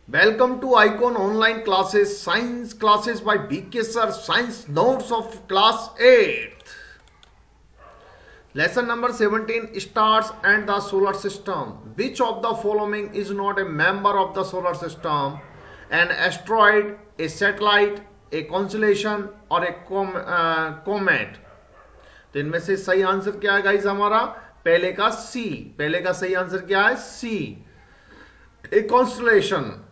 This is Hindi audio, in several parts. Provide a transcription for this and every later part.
Welcome to Icon Online Classes, Science Classes by BK Sir, Science Notes of Class 8th. Lesson number 17, Stars and the Solar System. Which of the following is not a member of the solar system? An asteroid, a satellite, a constellation or a comet? तो इनमें से सही आंसर क्या है गाइस हमारा? पहले का सी। पहले का सही आंसर क्या है? C. A constellation.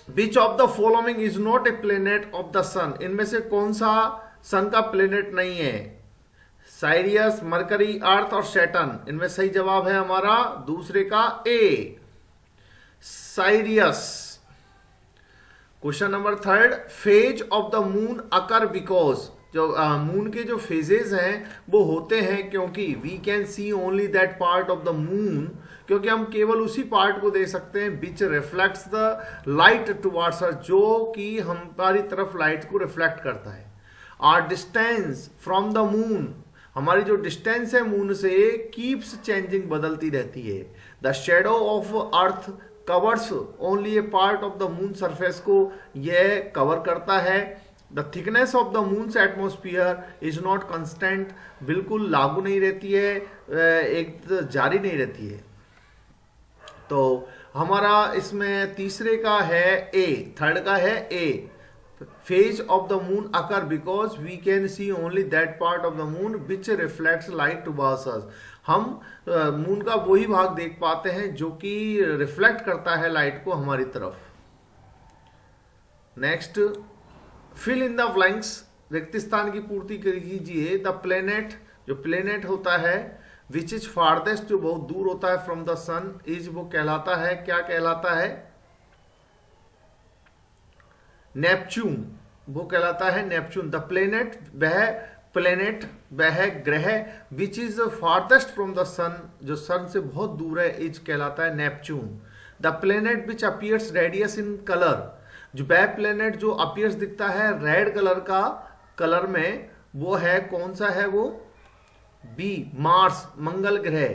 Which of the following is not a planet of the sun? इनमें से कौन सा सन का प्लेनेट नहीं है? साइरियस, मरकरी, अर्थ और सैटर्न। इनमें सही जवाब है हमारा दूसरे का A, Sirius. Question number 3, phase of the moon occur because. जो मून के जो फेजेस हैं वो होते हैं क्योंकि we can see only that part of the moon, क्योंकि हम केवल उसी पार्ट को देख सकते हैं which reflects the light towards us, जो कि हमारी तरफ लाइट को रिफ्लेक्ट करता है। Or distance from the moon, हमारी जो डिस्टेंस है मून से कीप्स चेंजिंग, बदलती रहती है। The shadow of earth covers only a part of the moon surface को यह कवर करता है। The thickness of the moon's atmosphere is not constant, बिल्कुल लागू नहीं रहती है, एक जारी नहीं रहती है। तो हमारा इसमें तीसरे का है ए, थर्ड का है A, phase of the moon occur because we can see only that part of the moon which reflects light towards us. हम मून का वही भाग देख पाते हैं जो कि रिफ्लेक्ट करता है लाइट को हमारी तरफ। Next, fill in the blanks, रिक्त स्थान की पूर्ति कीजिए। द प्लेनेट, जो प्लेनेट होता है, विच इज फारदेस्ट, जो बहुत दूर होता है फ्रॉम द सन, इज वो कहलाता है, क्या कहलाता है? नेपच्यून, वो कहलाता है नेपच्यून। द प्लेनेट, वह ग्रह which is farthest from the sun, जो सन से बहुत दूर है, इज कहलाता है Neptune. The planet which appears reddish in colour, जो वह प्लेनेट जो अपीयर्स दिखता है रेड कलर का कलर में, वो है कौन सा है? वो बी, मार्स, मंगल ग्रह।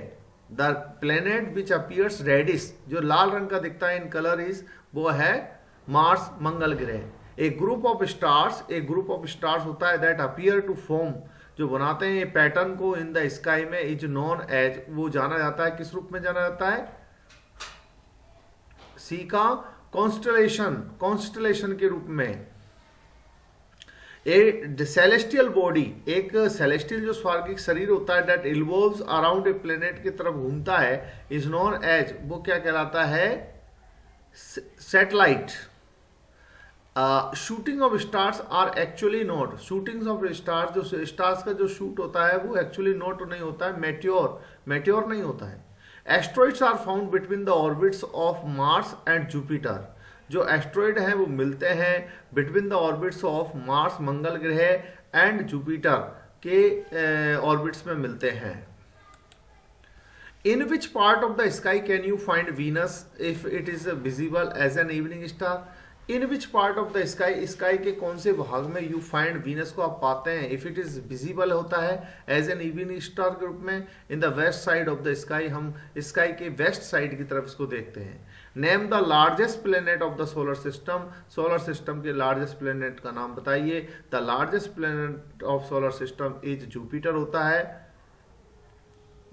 The planet which appears reddish, जो लाल रंग का दिखता है इन कलर, इज वो है मार्स, मंगल ग्रह। ए ग्रुप ऑफ स्टार्स, एक ग्रुप ऑफ स्टार्स होता है दैट अपीयर टू फॉर्म, जो बनाते हैं ये पैटर्न को इन द स्काई में, इज नोन एज, वो जाना जाता है, किस रूप में जाना जाता है? सी का कॉन्स्टलेशन, कॉन्स्टलेशन के रूप में। ए सेलेस्टियल बॉडी, एक सेलेस्टियल जो स्वर्गिक शरीर होता है that involves around a planet की तरफ घूमता है, इज नोन एज, वो क्या कहलाता है? Satellite. Shooting of stars are actually not, shootings of stars, जो स्टार्स का जो शूट होता है वो एक्चुअली नॉट नहीं होता है, मेट्योर नहीं होता है। Asteroids are found between the orbits of Mars and Jupiter, जो एस्ट्रॉइड हैं वो मिलते हैं between the orbits of Mars, मंगल ग्रह, एंड जुपिटर के ऑर्बिट्स में मिलते हैं। In which part of the sky can you find Venus if it is visible as an evening star? In which part of the sky, sky के कौन से भाग में यू फाइंड वीनस को आप पाते हैं? इफ इट इज विजिबल होता है एज एन इवनिंग स्टार के रूप में, in the west side of the sky, हम स्काई के वेस्ट साइड की तरफ इसको देखते हैं। Name the largest planet of the solar system, solar system के लार्जेस्ट प्लेनेट का नाम बताइए। The largest planet of solar system is Jupiter होता है,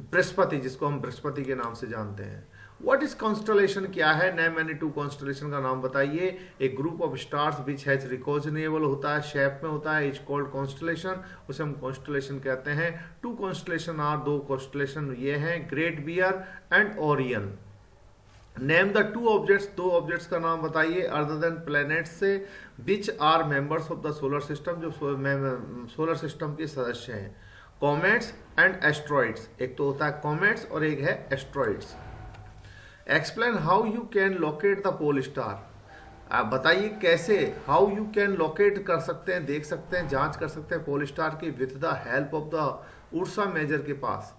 बृहस्पति, जिसको हम बृहस्पति के नाम से जानते हैं। व्हाट इज कॉन्स्टलेशन, क्या है? नेम एनी टू कॉन्स्टलेशन का नाम बताइए। एक group of stars which has recognisable होता है, शेप में होता है, इज कॉल्ड कॉन्स्टलेशन, उसे हम कॉन्स्टलेशन कहते हैं। टू कॉन्स्टलेशन आर, दो कॉन्स्टलेशन ये हैं, Great Bear and Orion. Name the two objects, दो ऑब्जेक्ट्स का नाम बताइए अदर देन प्लैनेट्स से, which are members of the solar system, जो सोलर सिस्टम के सदस्य हैं। कॉमेट्स एंड एस्ट्रॉइड्स, एक तो होता है कॉमेट्स और एक है asteroids. Explain how you can locate the pole star, आप बताइए कैसे, हाउ यू कैन लोकेट कर सकते हैं, देख सकते हैं, जांच कर सकते हैं पोल स्टार की with the help of the Ursa Major के पास।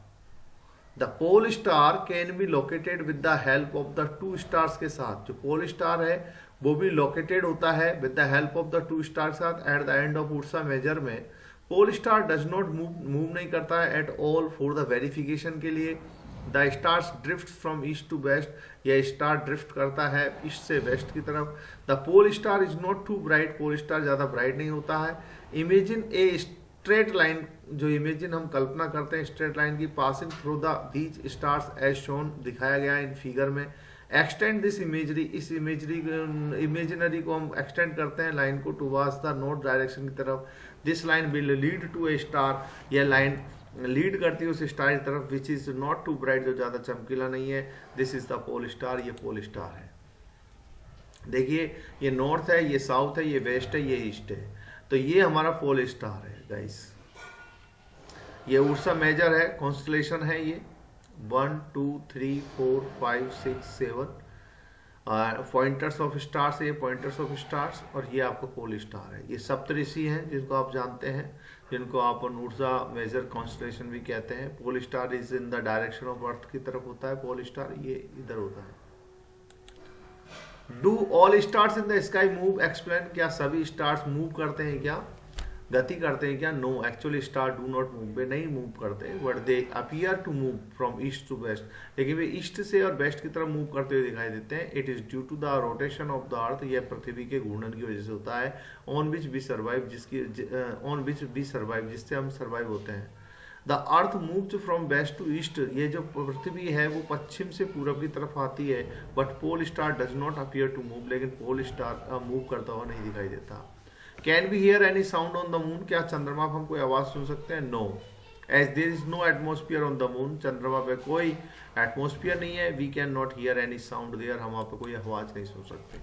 The pole star can be located with the help of the two stars के साथ, जो पोल स्टार है वो भी लोकेटेड होता है with the help of the two star के साथ at the end of Ursa Major में। Pole star does not move नहीं करता है at all for the verification के लिए। The stars drift from east to west, यह स्टार ड्रिफ्ट करता है ईस्ट से वेस्ट की तरफ। The pole star is not too bright, pole star ज़्यादा ब्राइट नहीं होता है। इमेजिन ए स्ट्रेट लाइन, जो इमेजिन हम कल्पना करते हैं स्ट्रेट लाइन की, passing through the these stars as shown, दिखाया गया इन फिगर में। एक्सटेंड दिस इमेजरी, इस इमेजिनरी को हम एक्सटेंड करते हैं लाइन को टुवर्ड्स द नॉर्थ डायरेक्शन की तरफ। This line will lead to a star, यह लाइन लीड करती है उस स्टार की तरफ which is not too bright, जो ज़्यादा चमकीला नहीं है। This is the pole star, ये पोल स्टार है। देखिए ये नॉर्थ है, ये साउथ है, ये वेस्ट है, ये ईस्ट है, तो ये हमारा पोल स्टार है गाइस। ये उर्सा मेजर है, कॉन्स्टलेशन है ये 1 2 3 4 5 6 7 पॉइंटर्स ऑफ स्टार्स है, ये पॉइंटर्स ऑफ स्टार्स, और ये आपका पोल स्टार है। ये सप्तऋषि हैं जिनको आप जानते हैं, जिनको आप उर्सा मेजर कॉन्स्टलेशन भी कहते हैं। Pole star is in the direction of earth की तरफ होता है, पोल स्टार ये इधर होता है। Do all stars in the sky move, explain, क्या सभी स्टार्स मूव करते हैं, क्या गति करते हैं क्या? No, actually star do not move, वे नहीं मूव करते, but they appear to move from east to west, लेकिन वे ईस्ट से और वेस्ट की तरफ मूव करते हुए दिखाई देते हैं। It is due to the rotation of the earth, यह पृथ्वी के घूर्णन की वजह से होता है। ऑन विच वी सर्वाइव, जिससे हम सर्वाइव होते हैं। The earth moves from west to east, ये जो पृथ्वी है वो पश्चिम से पूरब की तरफ आती है, but pole star does not appear to move, लेकिन पोल स्टार मूव करता हुआ नहीं दिखाई देता। Can be hear any sound on the moon, क्या चंद्रमा पर हम कोई आवाज सुन सकते हैं? No, as there is no atmosphere on the moon, चंद्रमा पे कोई एटमोस्फियर नहीं है। We can not hear any sound there, हम वहाँ पे कोई आवाज नहीं सुन सकते।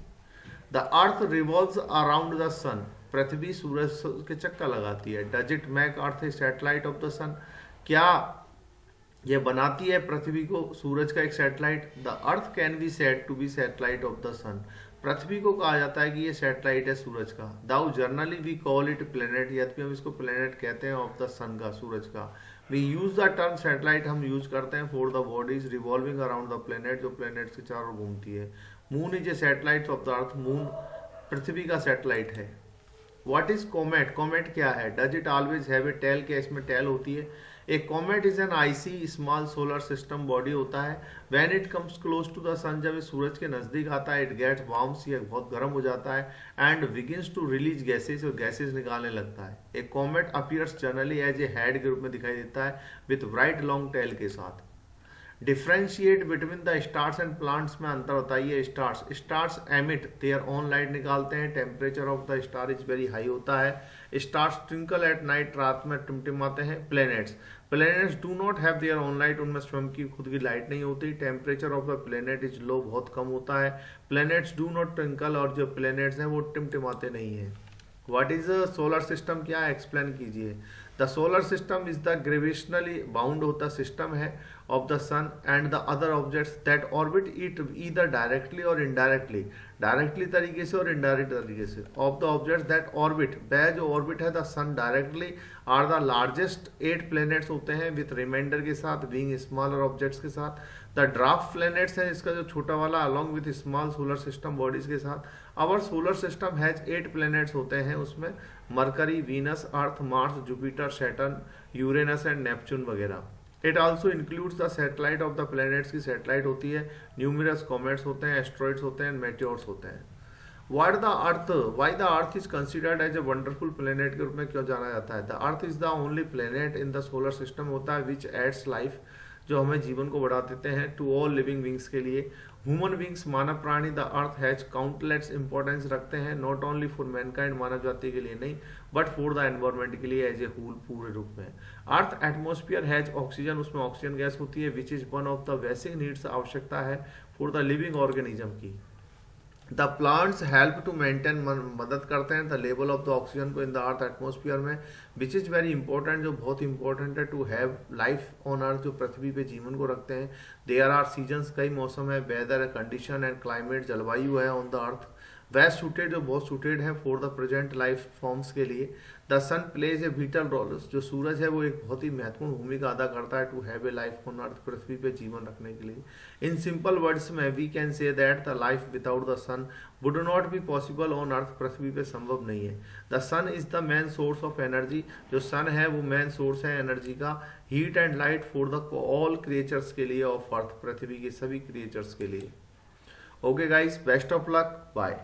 The earth revolves around the sun, पृथ्वी सूरज के चक्कर लगाती है। Does it make earth a satellite of the sun, क्या यह बनाती है पृथ्वी को सूरज का एक satellite? The earth can be said to be satellite of the sun, पृथ्वी को कहा जाता है कि ये सैटेलाइट है सूरज का। Though generally we call it planet, यद्यपि हम इसको प्लेनेट कहते हैं ऑफ द सन का, सूरज का। We use the term satellite, हम यूज करते हैं for the bodies revolving around the planet, जो प्लेनेट के चारों घूमती है। Moon is a satellite of the earth, moon पृथ्वी का सैटेलाइट है। व्हाट इज कॉमेट, कॉमेट क्या है? Does it always have a tail, क्या इसमें टेल होती है? A comet is an icy small solar system body होता है। When it comes close to the सन, जब ये सूरज के नजदीक आता है, इट गेट्स वार्म्स, ये बहुत गर्म हो जाता है, and begins to release gases, और गैसेज निकालने लगता है। A comet appears generally as a head के रूप में दिखाई देता है, विथ ब्राइट लॉन्ग टेल के साथ। Differentiate between the stars and plants में अंतर बताइए। Stars emit their own light, निकालते हैं। Temperature of the star is very high होता है। स्टार्स ट्विंकल एट नाइट, रात में टिमटिमाते हैं। Planets do not have their own light, उनमें स्वयं की खुद की लाइट नहीं होती। Temperature of the planet is low, बहुत कम होता है। प्लैनेट्स डू नॉट ट्विंकल, और जो प्लैनेट्स हैं वो टिमटिमाते नहीं हैं। व्हाट इज सोलर सिस्टम, क्या एक्सप्लेन कीजिए। The solar system is the gravitationally bound होता सिस्टम है of the sun and the other objects that orbit it either directly or indirectly, directly तरीके से और इनडायरेक्ट तरीके से। Of the objects that orbit, वह जो ऑर्बिट है the sun directly, are the largest 8 planets होते हैं विथ रिमाइंडर के साथ, बीइंग स्मॉलर ऑब्जेक्ट्स के साथ। द ड्राफ्ट प्लैनेट्स है इसका जो छोटा वाला, along with small solar system bodies के साथ। Our solar system has 8 planets होते हैं उसमें, Mercury, Venus, Earth, Mars, Jupiter, Saturn, Uranus and Neptune वगैरह। It also includes the satellite of the planets की सैटेलाइट होती है। न्यूमरस कॉमेट्स होते हैं, एस्ट्रॉइड्स होते हैं, मेटियोर्स होते हैं। Why the earth is considered as a wonderful planet के रूप में क्यों जाना जाता है? The earth is the only planet in the solar system होता है विच एड्स लाइफ, जो हमें जीवन को बढ़ा देते हैं, टू ऑल लिविंग बींग्स के लिए। ह्यूमन बींग्स, मानव प्राणी, the earth has countless importance रखते हैं, नॉट ओनली फॉर मैनकाइंड, मानव जाति के लिए नहीं, बट फॉर द एनवायरमेंट के लिए एज ए होल, पूरे रूप में। अर्थ एटमोस्फियर हैज ऑक्सीजन, उसमें ऑक्सीजन गैस होती है, which is one of the basic needs, आवश्यकता है फॉर द लिविंग ऑर्गेनिज्म की। The plants help to maintain, मदद करते हैं the level of the oxygen को इन द अर्थ एटमोस्फियर में, विच इज़ वेरी इंपॉर्टेंट, जो बहुत इंपॉर्टेंट है to have life on earth, जो पृथ्वी पे जीवन को रखते हैं। देयर आर सीजन्स, कई मौसम है, वेदर कंडीशन एंड क्लाइमेट, जलवायु है on the earth. Best suited, जो बहुत सूटेड है for the present life forms के लिए। The sun plays a vital role, जो सूरज है वो एक बहुत ही महत्वपूर्ण भूमिका अदा करता है to have a life on earth, पृथ्वी पे जीवन रखने के लिए। इन सिंपल वर्ड्स में we can say that the life without the sun would not be possible on earth, पृथ्वी पे संभव नहीं है। The sun is the main source of energy, जो सन है वो मेन सोर्स है एनर्जी का। Heat and light for the all creatures के लिए ऑफ अर्थ, पृथ्वी के सभी क्रिएचर्स के लिए। Okay guys, best of luck, bye.